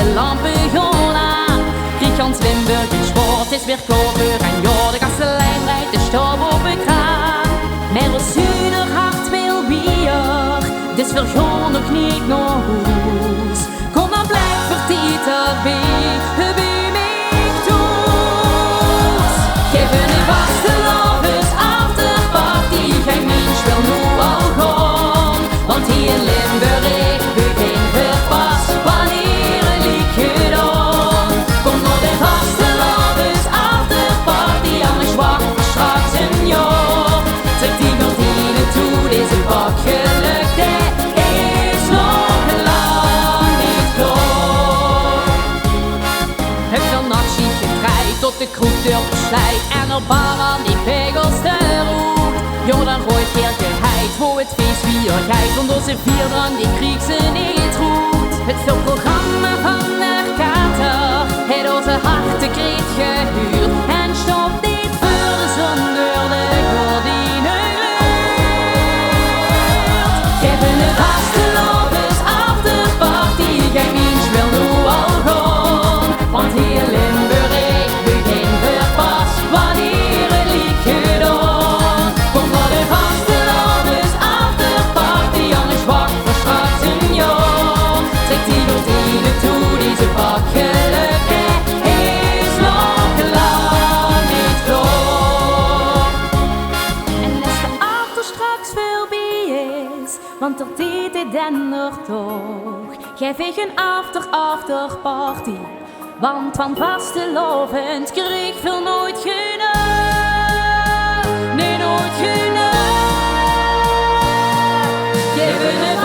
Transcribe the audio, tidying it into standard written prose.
de lampen aan. Krieg Hans Limburg in sport is weer koper en ja, de kastelein rijdt de stof op de kraan. Maar als zuider hart wil bier, dus we gaan nog niet naar huis. Kom dan blijf vertiet erbij mij thuis. Geef een vaste lovers afterparty, geen mens wil nu al gaan. Want hier in Limburg, u geen verpas, wanneer het liedje dan. Kom naar de vaste lovers afterparty, anders wacht we straks een jaar. Trek die gordijnen toe, deze bak geluk, dat is nog lang niet klaar. Heb dan nachtje gedraaid tot de kroegdeur beslijt en op bar aan die pegels de roet. Jongen, dan gooit heel geheid voor het feest weer geit, want onze vierdran die krieg ze niet goed. Het filmprogramma van de kater heeft onze hartekreet gehuurd en stopt niet voor de zon door de gordijnen gluurt. Geven de vaste lovers afterparty, geen mens wil nu al gaan, want hier Limburg, u geen verpas, wanneer het liedje dan. Kom naar de vaste lovers afterparty, anders wacht we straks een jaar. Trek die gordijnen toe, deze bak geluk, dat is nog lang niet klaar. En als de after straks voorbij is, want er deed het dan nog toch, geef ik een afterparty. Want van vastelovend kreeg veel nooit genoeg. Nee, nooit genoeg. Geef een